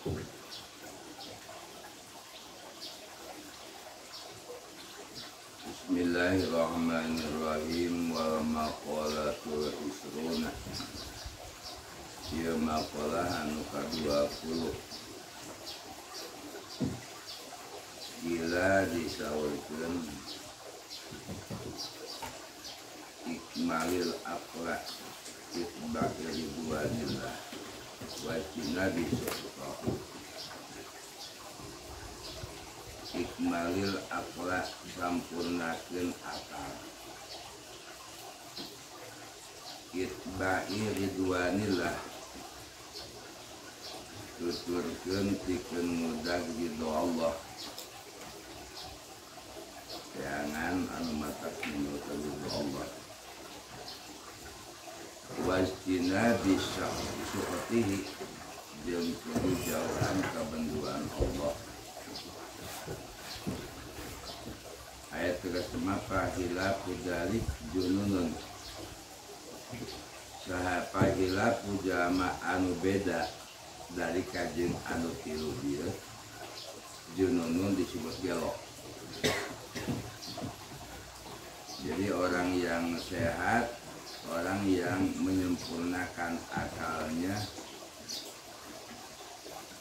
Bismillahirrahmanirrahim. Wal maqalatul isruna. Ieu maqalah anu ka-20. Gila disaurkeun ikmalil akhlak itbaq ridwanillah wa nabi sallallahu. Ikmalil akhlak sampurnakeun akal, itba'i ridwanillah tuturkeun pikeun mudag ridho Allah, jangan anu matak menutup ridho Allah, wastina bisa suhatihi jeung kudu jauhan kabenduan Allah. Ayat ke-5 fahilafu dalik jununun, saha fahilafu jama anu beda dari kajeng anu tilu dia jununun disebut gelo. Jadi orang yang sehat, orang yang menyempurnakan akalnya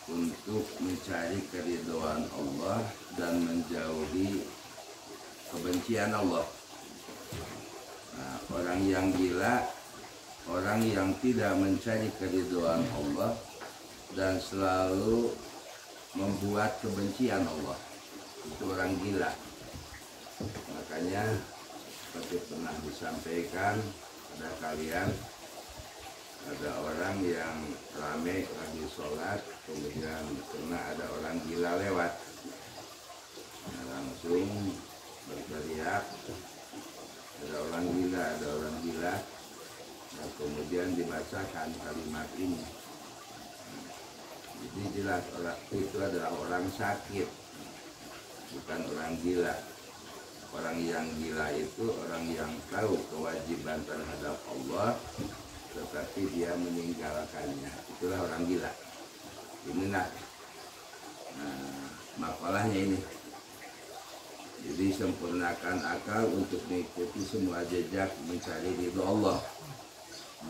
untuk mencari keridhaan Allah dan menjauhi kebencian Allah. Nah, orang yang gila, orang yang tidak mencari keridhaan Allah dan selalu membuat kebencian Allah, itu orang gila. Makanya seperti pernah disampaikan pada kalian, ada orang yang rame lagi sholat, kemudian pernah ada orang gila lewat, nah, langsung berteriak, ada orang gila, ada orang gila. Nah, kemudian dibacakan kalimat ini. Jadi jelas orang itu adalah orang sakit, bukan orang gila. Orang yang gila itu orang yang tahu kewajiban terhadap Allah, tetapi dia meninggalkannya. Itulah orang gila. Inilah makalahnya ini. Jadi sempurnakan akal untuk mengikuti semua jejak mencari ridho Allah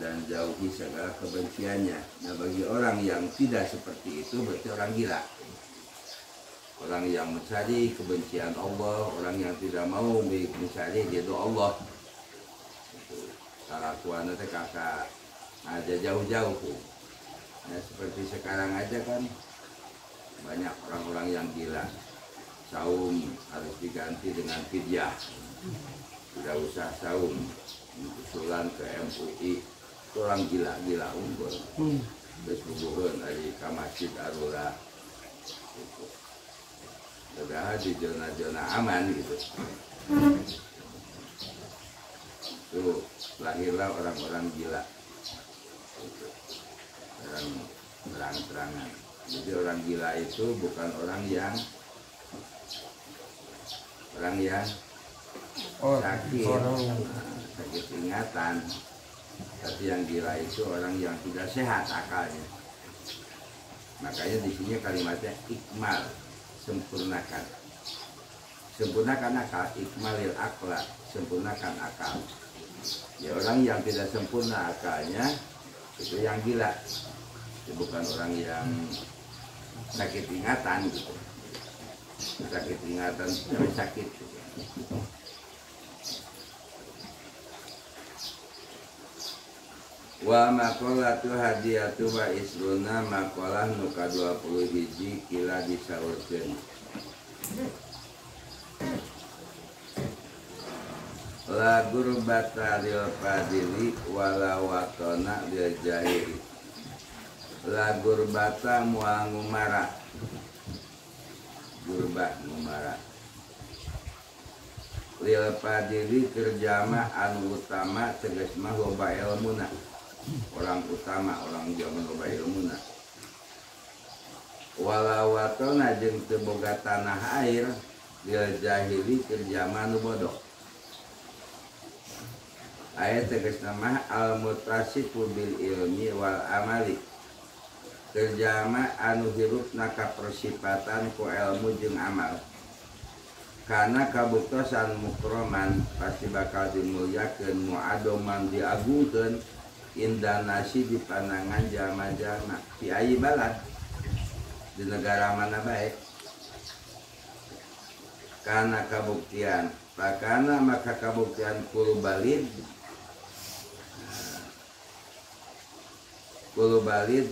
dan jauhi segala kebenciannya. Nah, bagi orang yang tidak seperti itu berarti orang gila. Orang yang mencari kebencian Allah, orang yang tidak mau mencari ridho Allah. Salah tuan itu kakak aja jauh-jauh. Nah, seperti sekarang aja kan banyak orang-orang yang gila. Saum harus diganti dengan fidyah, tidak usah saum. Usulan ke MUI, itu orang gila-gila unggul. Terus bubuhun dari ke Masjid Arula, sudah di zona-zona aman gitu. Itu lahirlah orang-orang gila, orang terang-terangan. Jadi orang gila itu bukan orang yang sakit, sakit ingatan, tapi yang gila itu orang yang tidak sehat akalnya. Makanya di sini kalimatnya ikmal, sempurnakan, sempurnakan akal, ikmalil akhlak, sempurnakan akal. Ya, orang yang tidak sempurna akalnya itu yang gila, itu bukan orang yang sakit ingatan gitu. Sakit ingatan itu sakit. Wa maqalatu hadiyatu wa isruna, maqalah nu ka-20 hiji kila disaurkeun. La gurbata lil fadili wala watona lil jahili. La gurbata moal ngumara, gurba ngumara, lil fadili terjama anu utama tegas mah loba ilmuna, orang utama, orang jaman loba ilmuna. Wala watona jeung teu boga tanah air lil jahili terjama anu bodoh. Ayat tegas nama al-muttasifu bil ilmi wal amali, kerjama anu hirup naka persipatan ku ilmu jeung amal karena kabuktosan mukroman pasti bakal dimuliakeun muadoman diagungkeun indah nasi di pandangan jalma-jalma di ayi balad di negara mana baik karena kabuktian pakana maka kabuktian kulu balid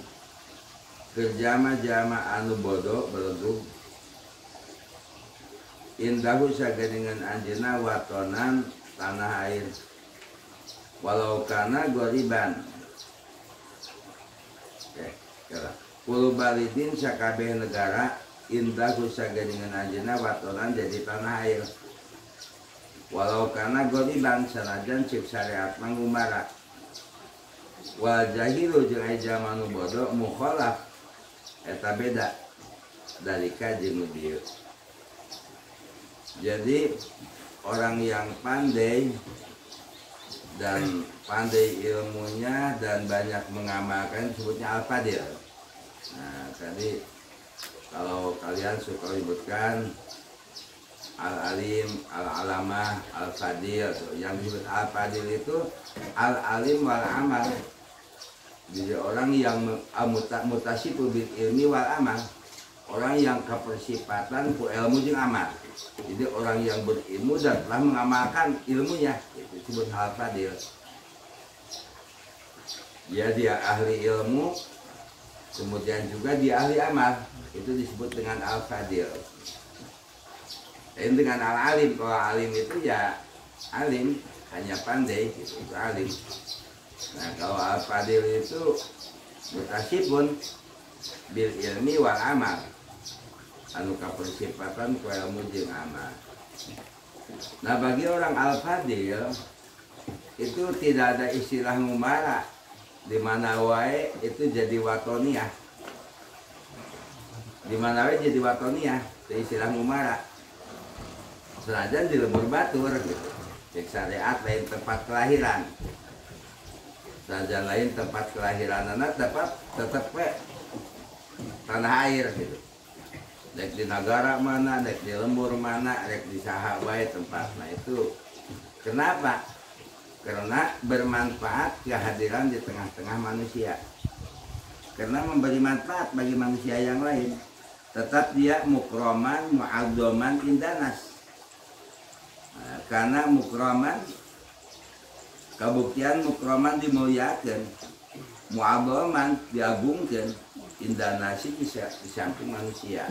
kerjama-jama anu bodoh belegug indahu sageningan anjeuna watonan tanah air walau kana goriban kulu balidin sakabeh negara indahu sageningan anjeuna watonan jadi tanah air walau kana goriban sanajan cik syariat mangumara wal jahilu jeung aya jalma nu bodoh mukhalaf eta beda dalika jeung dieu. Jadi orang yang pandai dan pandai ilmunya dan banyak mengamalkan disebutnya al-fadil. Nah tadi kalau kalian suka ributkan al-alim, al-alamah, al-fadil, yang disebut al-fadil itu al-alim wal-amal. Jadi orang yang mutasifu bil ilmi wal-amal, orang yang kepersifatan ku ilmu jeung amal. Jadi orang yang berilmu dan telah mengamalkan ilmunya itu disebut al-fadil. Dia ahli ilmu, kemudian juga dia ahli amal, itu disebut dengan al-fadil. Dan dengan al-alim, kalau alim itu ya alim, hanya pandai, itu alim. Nah kalau al-fadil itu mutasifun bil ilmi wal amal, anu kapersifatan ku ilmu jeung amal. Nah bagi orang al-fadil itu tidak ada istilah ngumara, di mana wae itu jadi watoniyah, di mana wae jadi watoniyah, itu istilah ngumara. Senajan di lembur batur gitu, cek syariat lain tempat kelahiran, senajan lain tempat kelahiran anak tetap tanah air gitu. Dek di negara mana, dek di lembur mana, dek di saha wae tempat. Nah itu kenapa? Karena bermanfaat kehadiran di tengah-tengah manusia. Karena memberi manfaat bagi manusia yang lain. Tetap dia mukroman, mu'adzoman, indanas. Nah, karena mukroman, kabuktian mukroman dimuliakan, mu'adzoman diagungkan, indanasi di samping manusia.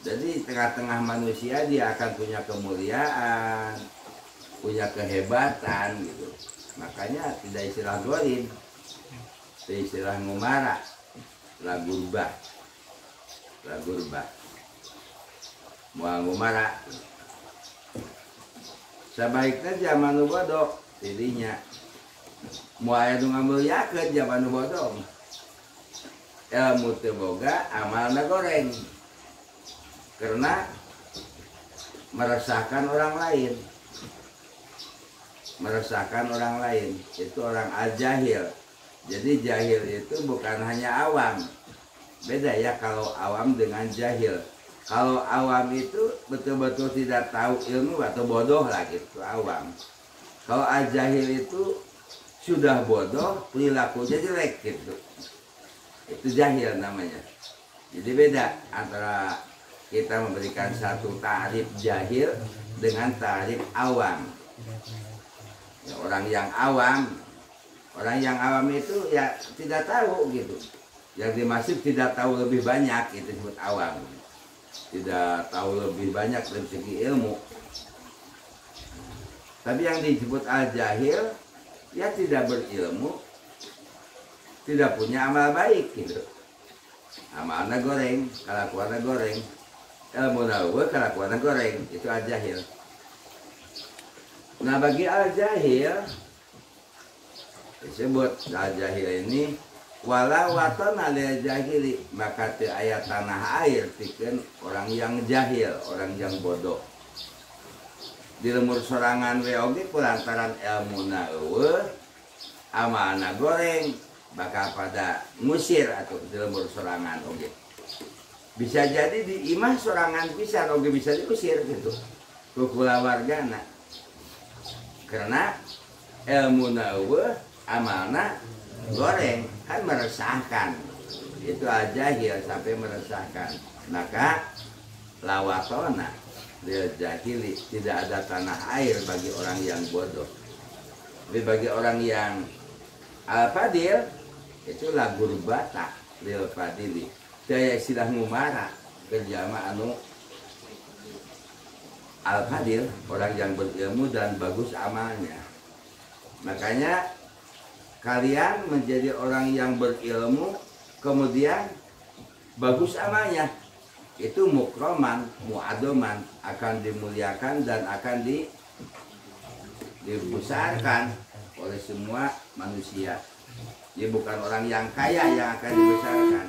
Jadi tengah-tengah manusia dia akan punya kemuliaan, punya kehebatan gitu. Makanya tidak istilah gorim, tidak istilah ngumara, lagurbah, mual ngumara. Sebaiknya zaman nu bodoh, dirinya mual nu ngamuliakeun zaman nu bodoh. Ilmu teu boga, amalna goreng. Karena meresahkan orang lain. Meresahkan orang lain, itu orang al-jahil. Jadi jahil itu bukan hanya awam. Beda ya kalau awam dengan jahil. Kalau awam itu betul-betul tidak tahu ilmu atau bodoh lah gitu, awam. Kalau al-jahil itu sudah bodoh, perilakunya jelek gitu. Itu jahil namanya. Jadi beda antara kita memberikan satu ta'rif jahil dengan ta'rif awam. Ya, orang yang awam itu ya tidak tahu gitu. Yang dimaksud tidak tahu lebih banyak itu disebut awam. Tidak tahu lebih banyak dari segi ilmu. Tapi yang disebut al-jahil ya tidak berilmu, tidak punya amal baik gitu. Amalnya goreng, kelakuannya goreng. Ilmu nawa kelakuannya goreng, itu al-jahil. Nah bagi al-jahil disebut al-jahil ini wala waton al-jahili, maka teu aya tanah air pikeun orang yang jahil, orang yang bodoh. Di lemur sorangan we oge kulantaran ilmuna eueuh, amalna goreng, bakal pada ngusir atau di lembur sorangan oge. Bisa jadi di imah sorangan pisan oge bisa diusir gitu ku kulawargana. Karena ilmu eueuh amalna goreng kan meresahkan. Itu aja ya sampai meresahkan. Maka lawatona lil jahili, tidak ada tanah air bagi orang yang bodoh. Tapi bagi orang yang al-fadil itu lagu bata lil fadili. Daya istilah ngumara kerjama anu al-fadil, orang yang berilmu dan bagus amalnya. Makanya kalian menjadi orang yang berilmu kemudian bagus amalnya, itu mukroman, muadoman, akan dimuliakan dan akan dibesarkan oleh semua manusia. Dia bukan orang yang kaya yang akan dibesarkan,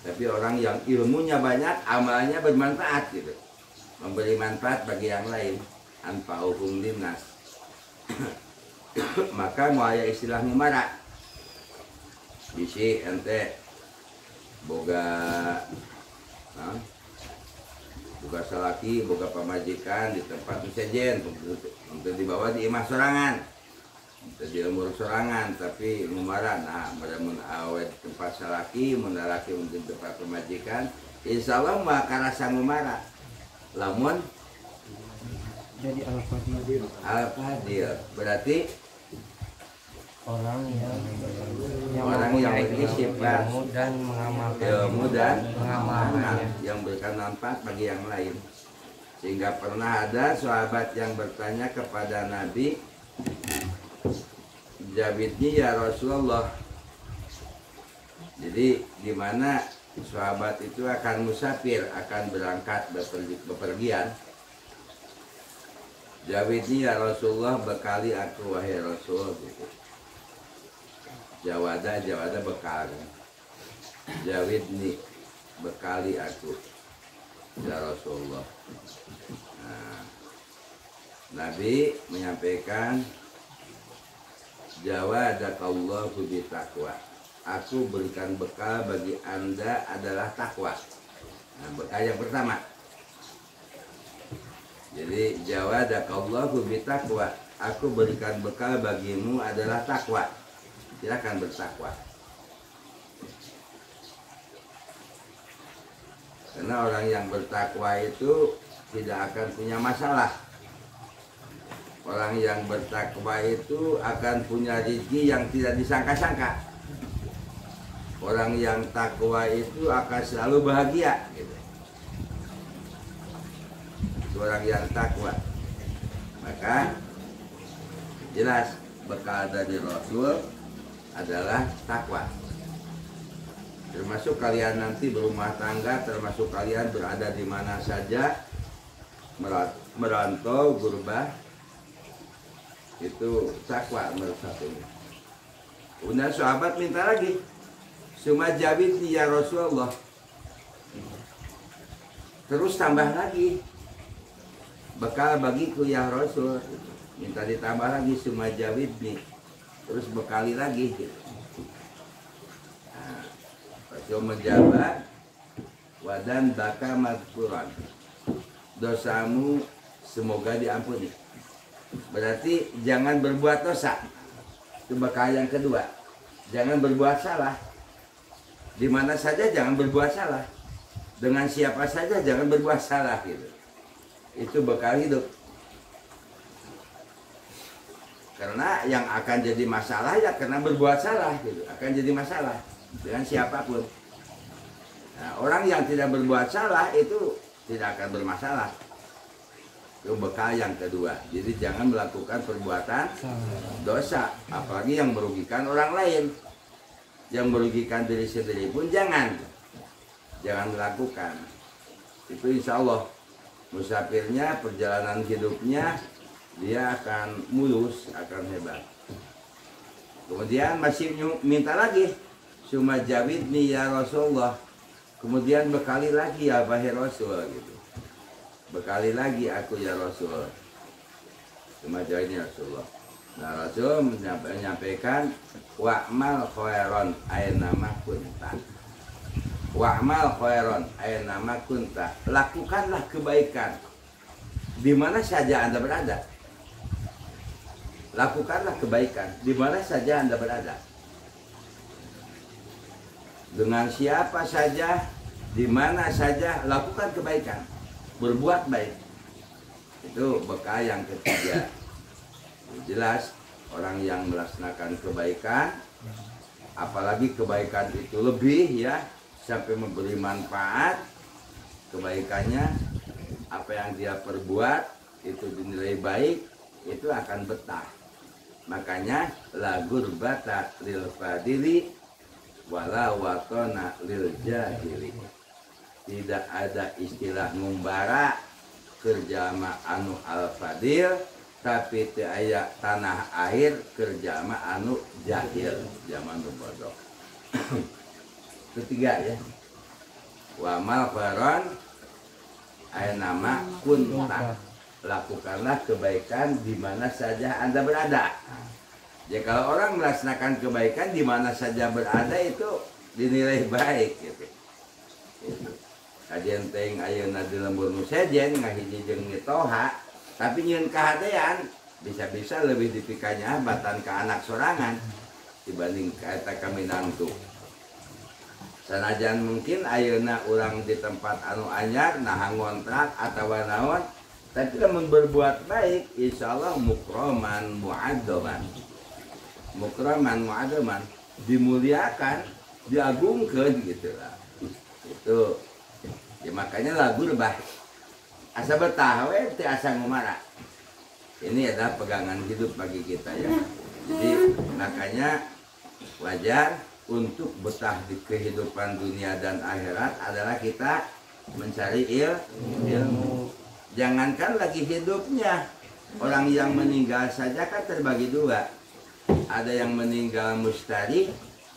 tapi orang yang ilmunya banyak, amalnya bermanfaat gitu, memberi manfaat bagi yang lain. Anfa'uhum linnas. Maka mau aya istilah ngumara bisi ente boga boga salaki, boga pamajikan di tempat sejen untuk dibawa di imah sorangan, untuk di lembur sorangan, tapi ngumara nah mun awet tempat salaki, mun lalaki untuk tempat pamajikan, insya Allah mah karasa ngumara. Lamun jadi al-fadil. Al-fadil berarti orang yang memiliki sifat ilmu dan mengamalkan ilmu dan mengamalkannya, yang berikan manfaat bagi yang lain. Sehingga pernah ada sahabat yang bertanya kepada Nabi, Jabidni ya Rasulullah. Jadi di mana sahabat itu akan musafir, akan berangkat bepergian. Jawidni ya Rasulullah, bekali aku wahai Rasul gitu. Jawada bekal. Jawidni, bekali aku ya Rasulullah. Nah, Nabi menyampaikan jawadakallahu bitaqwa. Aku berikan bekal bagi Anda adalah takwa. Nah, bekal yang pertama. Jadi jawadakallahu bitaqwa, aku berikan bekal bagimu adalah takwa. Silakan bertakwa. Karena orang yang bertakwa itu tidak akan punya masalah. Orang yang bertakwa itu akan punya rezeki yang tidak disangka-sangka. Orang yang takwa itu akan selalu bahagia gitu. Orang yang takwa, maka jelas bekal dari Rasul adalah takwa. Termasuk kalian nanti berumah tangga, termasuk kalian berada di mana saja, merantau, gurbah, itu takwa menurut satunya. Kemudian sahabat minta lagi, Suma jawid ya Rasulullah. Terus tambah lagi, bekal bagiku ya Rasul, minta ditambah lagi Suma jawid nih, terus bekali lagi gitu. Nah, Rasul menjawab, wadan baka madfuran, dosamu semoga diampuni. Berarti jangan berbuat dosa. Itu bekal yang kedua. Jangan berbuat salah. Di mana saja jangan berbuat salah. Dengan siapa saja jangan berbuat salah gitu. Itu bekal hidup. Karena yang akan jadi masalah ya karena berbuat salah gitu. Akan jadi masalah dengan siapapun. Nah, orang yang tidak berbuat salah itu tidak akan bermasalah. Itu bekal yang kedua. Jadi jangan melakukan perbuatan dosa, apalagi yang merugikan orang lain. Yang merugikan diri sendiri pun jangan melakukan. Itu insya Allah musafirnya, perjalanan hidupnya dia akan mulus, akan hebat. Kemudian masih minta lagi, Suma jawidni ya Rasulullah. Kemudian bekali lagi ya wahai Rasul gitu. Bekali lagi aku ya Rasul. Suma jawidni ya Rasulullah. Nah, Rasul menyampaikan wa'mal khairon aina ma kunta. Wa'mal khairon aina ma kunta. Lakukanlah kebaikan di mana saja Anda berada. Lakukanlah kebaikan di mana saja Anda berada. Dengan siapa saja, di mana saja, lakukan kebaikan. Berbuat baik. Itu bekal yang ketiga. Jelas orang yang melaksanakan kebaikan, apalagi kebaikan itu lebih ya, sampai memberi manfaat, kebaikannya apa yang dia perbuat itu dinilai baik, itu akan betah. Makanya la gurbata lil fadili wala watona lil jahili. Tidak ada istilah ngumbara kerja ma anu al fadil, tapi teu aya tanah air kerja ma anu jahil, zaman bodoh. Ketiga ya, wa mal khairan aya nama kunta. Lakukanlah kebaikan di mana saja Anda berada. Ya kalau orang melaksanakan kebaikan di mana saja berada itu dinilai baik gitu. Kajian teuing ayeuna di lembur nu sejen ngahiji jeung toha, tapi nyeun kahadean bisa-bisa lebih dipikanya batan ke anak sorangan dibanding ka eta kaminantu. Sanajan mungkin ayeuna urang di tempat anu anyar nah ngontrak atawa naon, tapi lamun berbuat baik insyaallah mukraman mu'adzaman. Mukraman mu'adzaman, dimuliakan, diagungkeun gitu lah. Itu ya makanya lagu lebah asa betah we teu asa ngumara. Ini adalah pegangan hidup bagi kita ya. Jadi makanya wajar untuk betah di kehidupan dunia dan akhirat adalah kita mencari ilmu. Jangankan lagi hidupnya, orang yang meninggal saja kan terbagi dua. Ada yang meninggal mustari,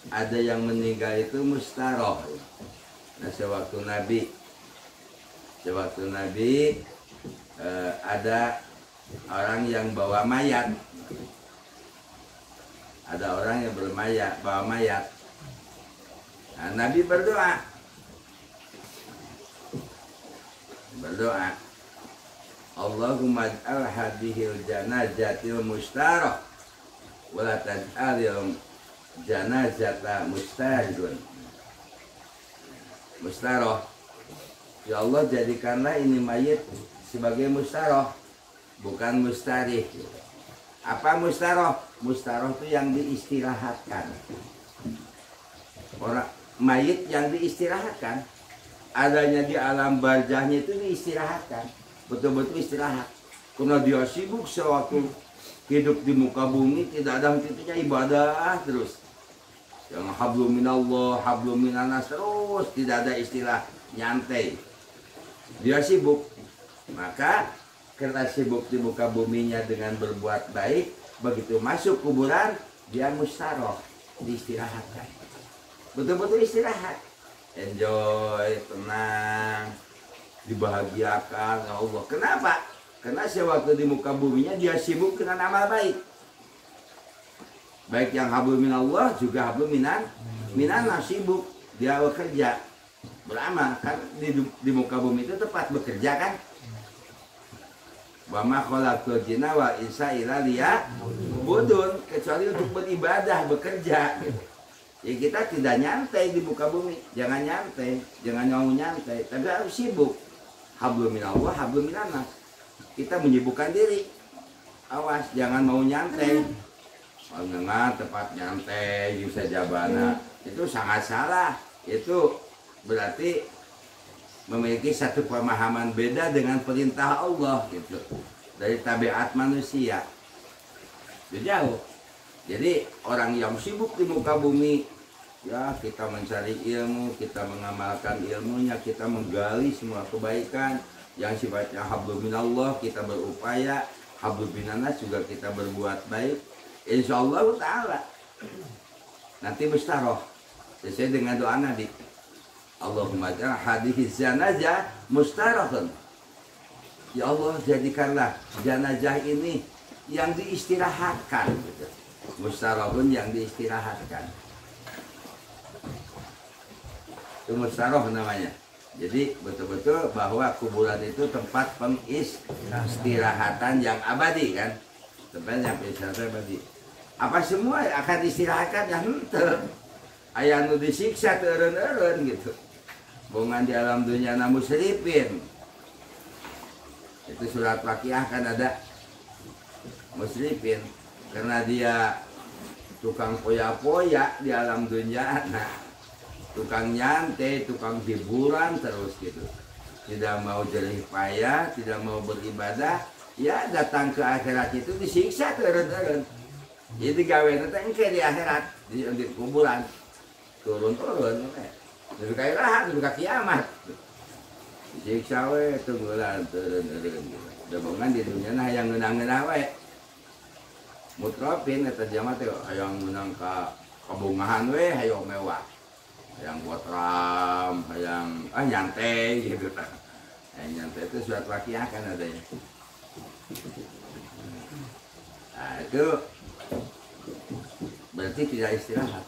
ada yang meninggal itu mustaroh. Nah sewaktu Nabi ada orang yang bawa mayat. Ada orang yang bawa mayat. Nah, Nabi berdoa. Allahumma ij'al hadhil janazatil mustarah wa la taj'alil janazata mustaridun. Mustarah. Ya Allah, jadikanlah ini mayit sebagai mustarah, bukan mustarih. Apa mustarah? Mustarah itu yang diistirahatkan. Orang mayit yang diistirahatkan, adanya di alam barzahnya itu diistirahatkan, betul-betul istirahat. Karena dia sibuk sewaktu hidup di muka bumi, tidak ada henti-hentinya ibadah terus. Yang hablum minallah, hablum minanas terus, tidak ada istilah nyantai. Dia sibuk, maka karena sibuk di muka buminya dengan berbuat baik, begitu masuk kuburan dia mustaroh, diistirahatkan, betul-betul istirahat, enjoy, tenang, dibahagiakan ya Allah. Kenapa? Karena sewaktu di muka buminya dia sibuk dengan amal baik, baik yang hablum minallah juga hablum minanas, sibuk dia bekerja beramal kan di muka bumi itu tepat bekerja kan. Wa ma khalaqtul jinna wal insa illa liya'budun, kecuali untuk beribadah, bekerja gitu. Ya kita tidak nyantai di muka bumi, jangan nyantai, jangan mau nyantai, tapi harus sibuk. Hablum minallah, hablum minanas. Kita menyibukkan diri. Awas jangan mau nyantai. Kalau dengar tempat nyantai bisa jabana, itu sangat salah. Itu berarti memiliki satu pemahaman beda dengan perintah Allah gitu, dari tabiat manusia. Jauh. Jadi orang yang sibuk di muka bumi, ya kita mencari ilmu, kita mengamalkan ilmunya, kita menggali semua kebaikan yang sifatnya hablum minallah, kita berupaya, hablum minanas juga kita berbuat baik. Insyaallah ta'ala nanti mustaroh sesuai dengan doa Nabi. Allahumma ja'al hadhihi janazah mustarahun. Ya Allah, jadikanlah jenazah ini yang diistirahatkan gitu. Mustarahun yang diistirahatkan. Itu mustarah namanya. Jadi betul-betul bahwa kuburan itu tempat pengistirahatan yang abadi kan. Tempat yang pengistirahatan abadi. Apa semua akan diistirahatkan ya henteu. Aya nu disiksa teu eureun-eureun gitu. Bongan di alam dunia na musrifin. Itu surat Waqiah kan ada musrifin karena dia tukang poya-poya di alam dunia, nah tukang nyantai, tukang hiburan terus gitu, tidak mau jerih payah, tidak mau beribadah, ya datang ke akhirat itu disiksa turun-turun. Jadi gawe nanti engke di akhirat di kuburan turun-turun, lebih kayak rahat, lebih kayak kiamat. Disiksa we tunggulan turun-turun. Demongan di dunia nah yang ngeunang-ngeunang we. Mutrofin eta jamat teh hayang menang ka kabungahan we hayang mewah. Hayang botram, hayang nyantai gitu tah. Nyantai itu surat Waqiah kan adanya. Nah, itu berarti tidak istirahat.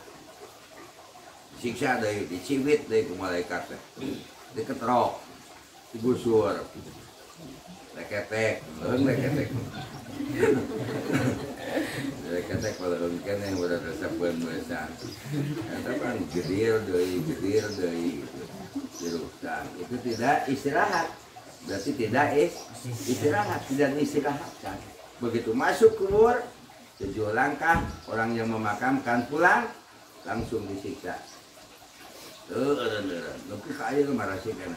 Siksa deui, dicibit deui ku malaikat teh. Diketrok, digusur. Leketek, leketek. Leketek kalau mungkin yang udah resepkan besan. Eta kan gedir deui gitu. Diruksan. Itu tidak istirahat. Berarti tidak istirahat, tidak diistirahatkan. Begitu masuk kubur, 7 langkah orang yang memakamkan pulang langsung disiksa. Tapi kaya marah sih kan.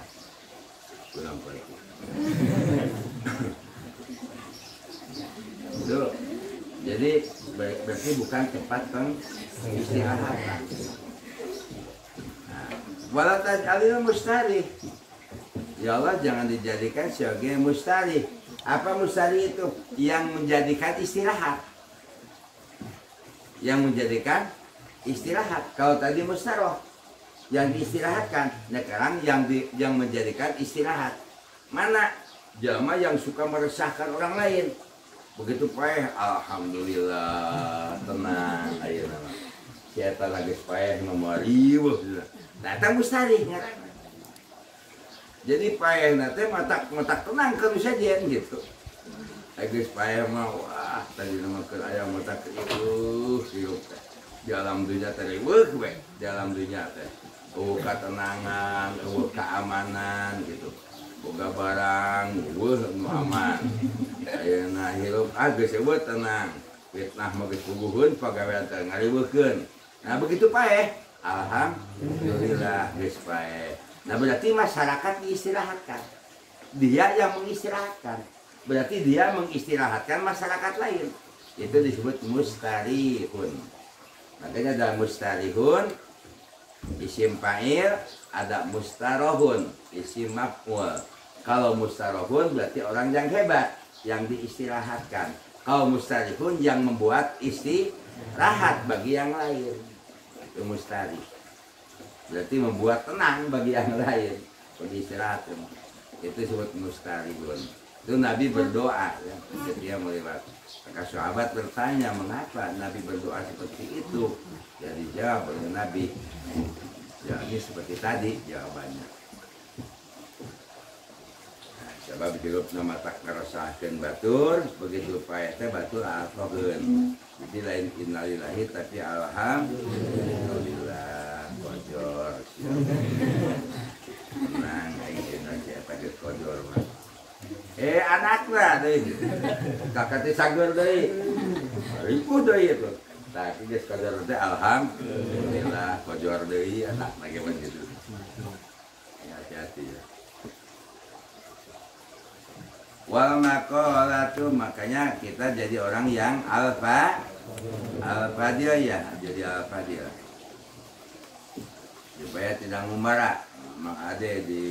Pulang pergi. Itu jadi berarti bukan tempat pengistirahatan. Wala taj'alil mustari. Ya Allah jangan dijadikan sebagai mustari. Apa mustari itu? Yang menjadikan istirahat. Yang menjadikan istirahat. Kalau tadi mustaroh yang diistirahatkan, nah sekarang yang menjadikan istirahat. Mana jamaah yang suka meresahkan orang lain. Begitu payah, alhamdulillah tenang ayo nama. Siapa lagi payah nomor ribu. Datang mustari ngaranna. Jadi payah nanti mata tenang kalau saja gitu. Lagi payah mah wah tadi nama ke ayam mata itu hidup di alam dunia tadi we di alam dunia teh. Ketenangan, keamanan gitu. Boga barang, aman. Ayeuna hirup geus eueuh tenang. Fitnah mah geus puguhun pagawean teh ngariweukeun. Nah begitu paeh. Alhamdulillah geus paeh. Nah berarti masyarakat diistirahatkan. Dia yang mengistirahatkan. Berarti dia mengistirahatkan masyarakat lain. Itu disebut mustarihun. Makanya ada mustarihun, isim fa'il, ada mustarohun, isim maf'ul. Kalau mustarohun berarti orang yang hebat, yang diistirahatkan. Kalau mustarihun yang membuat istirahat bagi yang lain. Itu mustari. Berarti membuat tenang bagi yang lain. Istirahat. Itu disebut mustarihun. Itu Nabi berdoa ya, ketika melewat. Maka sahabat bertanya mengapa Nabi berdoa seperti itu. Ya dijawab oleh Nabi. Ya ini seperti tadi jawabannya. Nah, sebab hidup nama tak ngeresahkan batur, begitu payah teh batur alfageun. Jadi lain innalillahi tapi alhamdulillah kojor. Tenang aing Indonesia pakai kojor mah. Anakna deui. Kakak teh sagur deui. Ribu deui itu. Tapi geus kojor teh alhamdulillah kojor deui anakna ge begitu. Ya hati-hati ya. Wal maqalatu makanya kita jadi orang yang al-fadil ya, jadi al-fadil. Supaya tidak ngumara. Mak ade di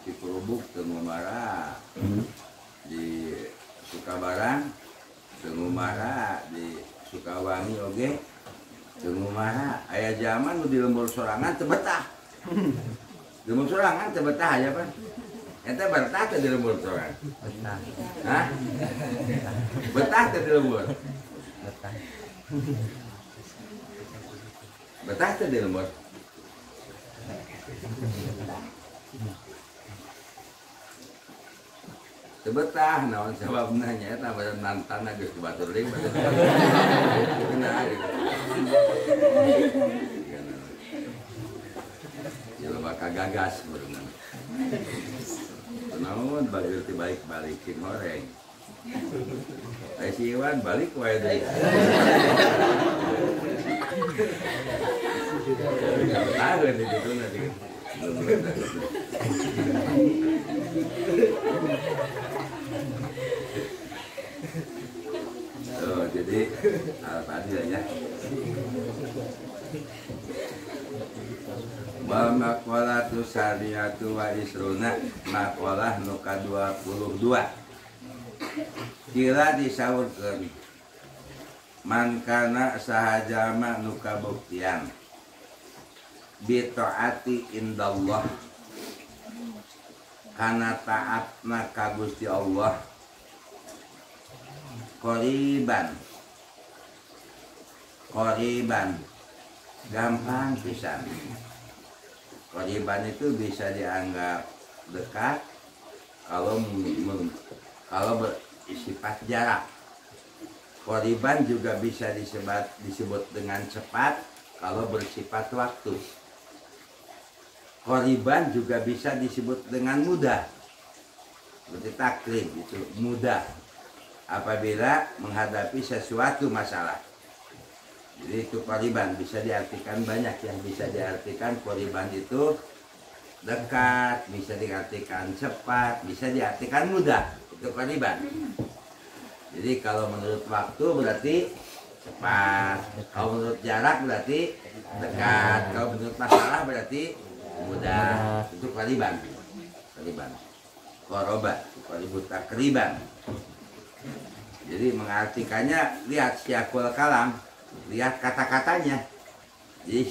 Cikurubuk teu ngumara. Di Sukabarang teu ngumara, di Sukawangi oge teu ngumara. Aya zaman nu di lembur sorangan teu betah. Di lembur sorangan teu betah aya pan. Ente betah teh di lembur sorangan. Betah. Hah? Betah teh di lembur. Betah. Betah teh di lembur. Sebetah, naon sababna nya eta badan nantana geus batur deui badan. Benar. Jelema kagagas beunang. Naon bageur ti balik balikin horeng. Ai si Iwan balik wae deui. Tahu di situ nanti. Oh, jadi tadi ya. Wa maqalatu sariyatu wa isruna maqalah nuka 22. Kira disaurkeun man kana sahajama nuka buktian bi taati indallah kana taatna ka Gusti Allah qoriban gampang pisan. Qoriban itu bisa dianggap dekat kalau bersifat jarak. Qoriban juga bisa disebut dengan cepat kalau bersifat waktu. Qoriban juga bisa disebut dengan mudah. Seperti takrib itu mudah apabila menghadapi sesuatu masalah. Jadi itu qoriban bisa diartikan banyak yang bisa diartikan. Qoriban itu dekat, bisa diartikan cepat, bisa diartikan mudah. Itu qoriban. Jadi kalau menurut waktu berarti cepat, kalau menurut jarak berarti dekat, kalau menurut masalah berarti mudah. Itu qoriban. Qoroba, qoribut takriban. Jadi mengartikannya lihat siakul kalam, lihat kata-katanya. Jadi